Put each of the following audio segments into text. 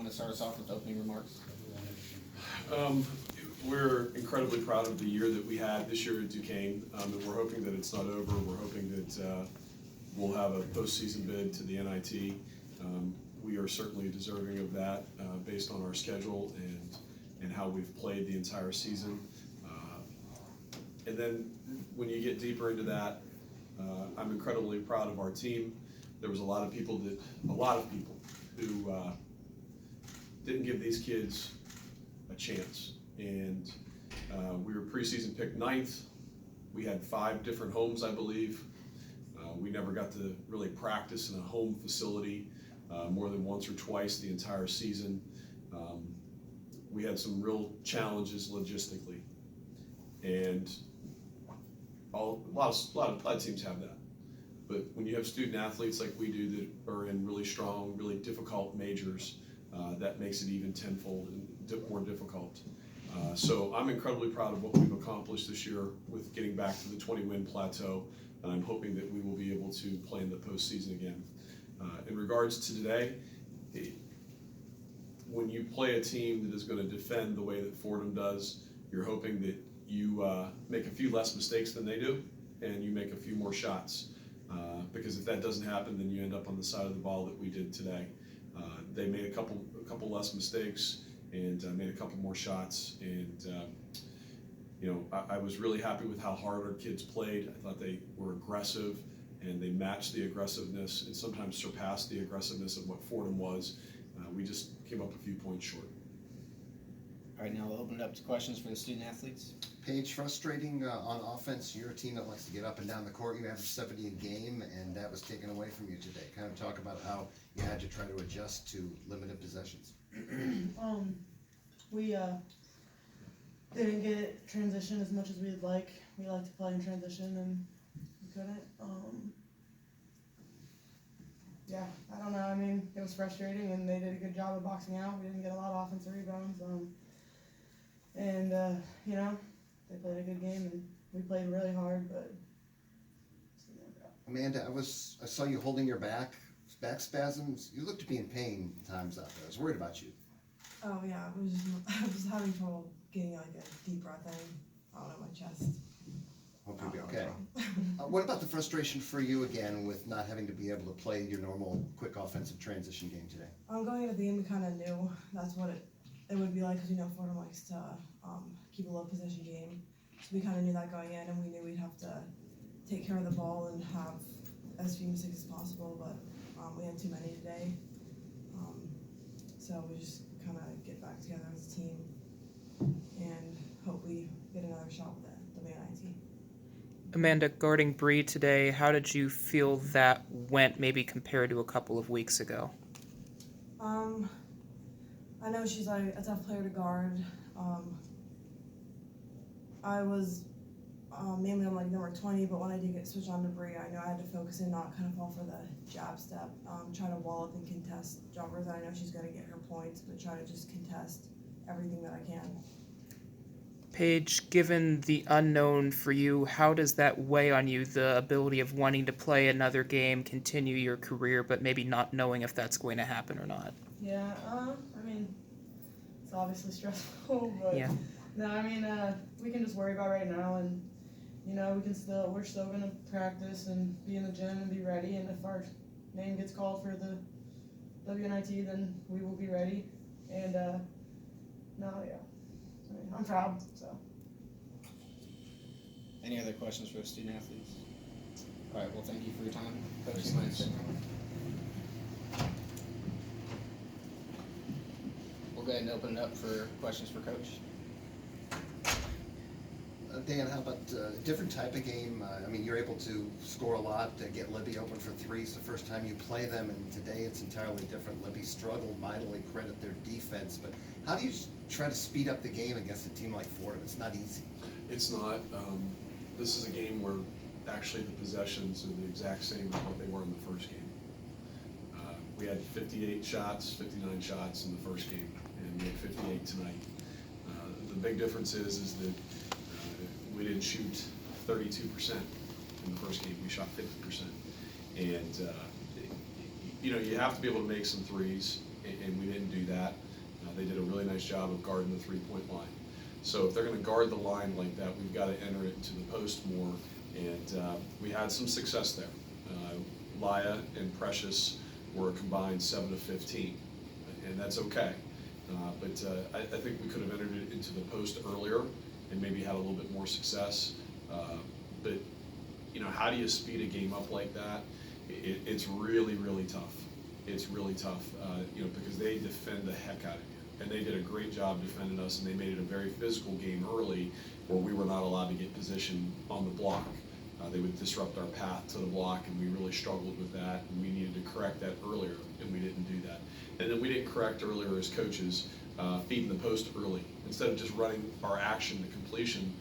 want to start us off with opening remarks? We're incredibly proud of the year that we had this year at Duquesne, and we're hoping that it's not over. We're hoping that we'll have a postseason bid to the NIT. We are certainly deserving of that based on our schedule and how we've played the entire season. And then when you get deeper into that, I'm incredibly proud of our team. There was a lot of people who didn't give these kids a chance. And we were preseason picked 9th. We had 5 different homes, I believe. We never got to really practice in a home facility more than once or twice the entire season. We had some real challenges logistically, and a lot of teams have that. But when you have student athletes like we do that are in really strong, really difficult majors, that makes it even tenfold and more difficult. So I'm incredibly proud of what we've accomplished this year with getting back to the 20-win plateau, and I'm hoping that we will be able to play in the postseason again. In regards to today, when you play a team that is going to defend the way that Fordham does, you're hoping that you make a few less mistakes than they do, and you make a few more shots. Because if that doesn't happen, then you end up on the side of the ball that we did today. They made a couple less mistakes and made a couple more shots. And I was really happy with how hard our kids played. I thought they were aggressive, and they matched the aggressiveness and sometimes surpassed the aggressiveness of what Fordham was. We just came up a few points short. All right, now we'll open it up to questions for the student athletes. Paige, frustrating on offense. You're a team that likes to get up and down the court. You average 70 a game, and that was taken away from you today. Kind of talk about how you had to try to adjust to limited possessions. We didn't get transition as much as we'd like. We like to play in transition, and we couldn't. Yeah, I don't know. I mean, it was frustrating, and they did a good job of boxing out. We didn't get a lot of offensive rebounds. They played a good game, and we played really hard, but just didn't work out. Amanda, I saw you holding your back spasms. You looked to be in pain times out there. I was worried about you. Oh yeah, I was having trouble getting like a deep breath in out of my chest. Hope you'll be okay. What about the frustration for you again with not having to be able to play your normal quick offensive transition game today? Going into the game, we kind of knew that's what it would be like, because Fordham likes to keep a low possession game. So we kind of knew that going in, and we knew we'd have to take care of the ball and have as few mistakes as possible, but we had too many today. So we just kind of get back together as a team and hope we get another shot with the NIT. Amanda, guarding Bree today, how did you feel that went maybe compared to a couple of weeks ago? I know she's like a tough player to guard. I was mainly on like number 20, but when I did get switched on to Bree, I know I had to focus and not kind of fall for the jab step. Try to wall up and contest jumpers. I know she's going to get her points, but try to just contest everything that I can. Paige, given the unknown for you, how does that weigh on you, the ability of wanting to play another game, continue your career, but maybe not knowing if that's going to happen or not? Yeah, I mean, it's obviously stressful, but yeah. No, I mean, we can just worry about right now, and we're still gonna practice and be in the gym and be ready. And if our name gets called for the WNIT, then we will be ready. And I'm proud. So. Any other questions for the student athletes? All right, well, thank you for your time. Coach, Thanks. We'll go ahead and open it up for questions for Coach. Dan, how about different type of game? You're able to score a lot, get Libby open for threes the first time you play them, and today it's entirely different. Libby struggled mightily, credit their defense, but how do you try to speed up the game against a team like Fordham? It's not easy. It's not. This is a game where actually the possessions are the exact same as what they were in the first game. We had 58 shots, 59 shots in the first game, and we had 58 tonight. The big difference is that we didn't shoot 32% in the first game. We shot 50%. And, you have to be able to make some threes. and we didn't do that. They did a really nice job of guarding the three-point line. So if they're going to guard the line like that, we've got to enter it into the post more, and we had some success there. Laya and Precious were a combined 7 of 15, and that's okay. But I think we could have entered it into the post earlier and maybe had a little bit more success. But you know, how do you speed a game up like that? It's really, really tough. It's really tough, you know, because they defend the heck out of you. And they did a great job defending us, and they made it a very physical game early where we were not allowed to get position on the block. They would disrupt our path to the block, and we really struggled with that, and we needed to correct that earlier, and we didn't do that. And then we didn't correct earlier as coaches, feeding the post early. Instead of just running our action to completion,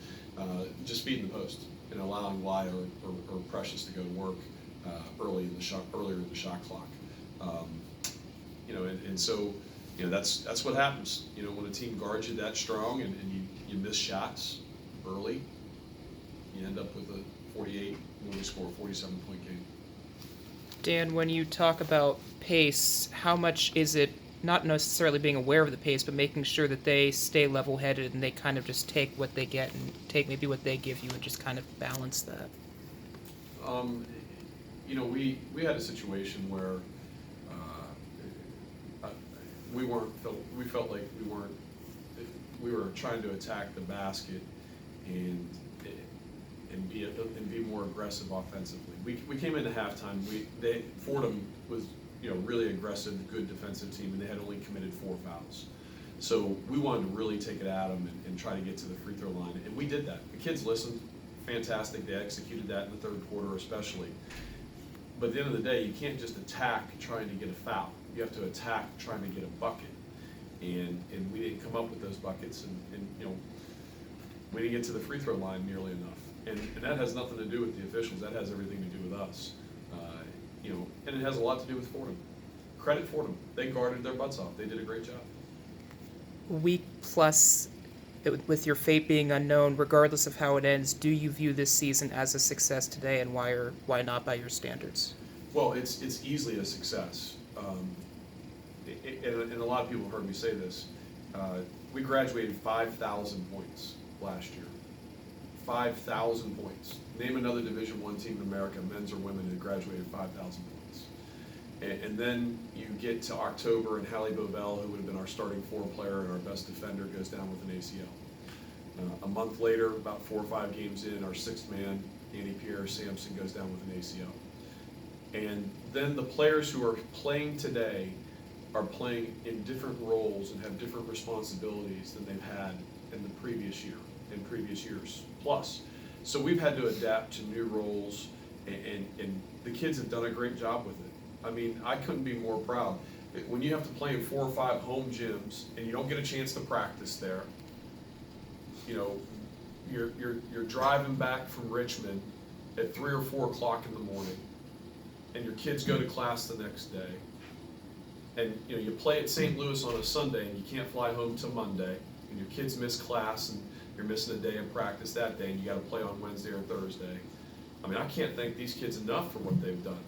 just feeding the post and allowing Laya or Precious to go to work earlier in the shot clock. You know, and so, you know, that's what happens. You know, when a team guards you that strong and you miss shots early, you end up with a 48 when we score a 47-point game. Dan, when you talk about pace, how much is it not necessarily being aware of the pace, but making sure that they stay level-headed and they kind of just take what they get and take maybe what they give you and just kind of balance that? You know, we had a situation where we felt like we were trying to attack the basket and be more aggressive offensively. We came into halftime. Fordham was, you know, really aggressive, good defensive team, and they had only committed 4 fouls. So we wanted to really take it at them and try to get to the free throw line, and we did that. The kids listened, fantastic. They executed that in the third quarter especially. But at the end of the day, you can't just attack trying to get a foul. You have to attack trying to get a bucket. And we didn't come up with those buckets, and you know, we didn't get to the free throw line nearly enough. And that has nothing to do with the officials. That has everything to do with us. You know, and it has a lot to do with Fordham. Credit Fordham. They guarded their butts off. They did a great job. Week plus, with your fate being unknown, regardless of how it ends, do you view this season as a success today, and why not by your standards? Well, it's easily a success. And a lot of people have heard me say this. We graduated 5,000 points last year. 5,000 points. Name another Division I team in America, men's or women, that graduated 5,000 points. And then you get to October, and Hallie Bovell, who would have been our starting 4 player and our best defender, goes down with an ACL. A month later, about 4 or 5 games in, our 6th man, Annie Pierre Sampson, goes down with an ACL. And then the players who are playing today are playing in different roles and have different responsibilities than they've had in the previous year, in previous years plus. So we've had to adapt to new roles, and the kids have done a great job with it. I mean, I couldn't be more proud. When you have to play in 4 or 5 home gyms and you don't get a chance to practice there, you know, you're driving back from Richmond at 3 or 4 o'clock in the morning, and your kids go to class the next day, and you know, you play at St. Louis on a Sunday and you can't fly home till Monday, and your kids miss class and you're missing a day of practice that day, and you got to play on Wednesday or Thursday. I mean, I can't thank these kids enough for what they've done.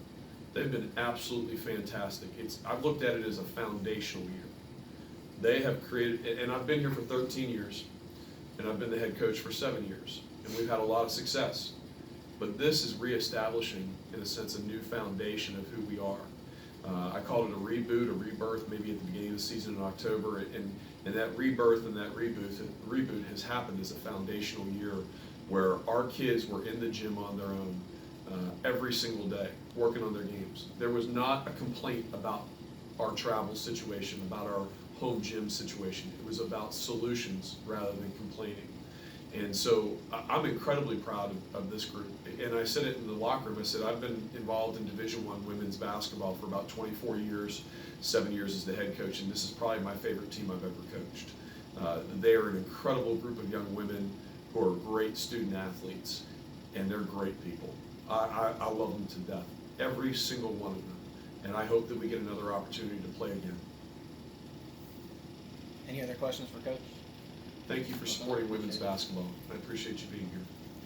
They've been absolutely fantastic. I've looked at it as a foundational year. They have created, and I've been here for 13 years, and I've been the head coach for 7 years, and we've had a lot of success. But this is reestablishing, in a sense, a new foundation of who we are. I called it a reboot, a rebirth, maybe at the beginning of the season in October, and that rebirth and that reboot has happened as a foundational year where our kids were in the gym on their own every single day, working on their games. There was not a complaint about our travel situation, about our home gym situation. It was about solutions rather than complaining. And so I'm incredibly proud of this group. And I said it in the locker room. I said, I've been involved in Division I women's basketball for about 24 years, 7 years as the head coach, and this is probably my favorite team I've ever coached. They are an incredible group of young women who are great student athletes, and they're great people. I love them to death, every single one of them. And I hope that we get another opportunity to play again. Any other questions for Coach? Thank you for supporting women's basketball. I appreciate you being here.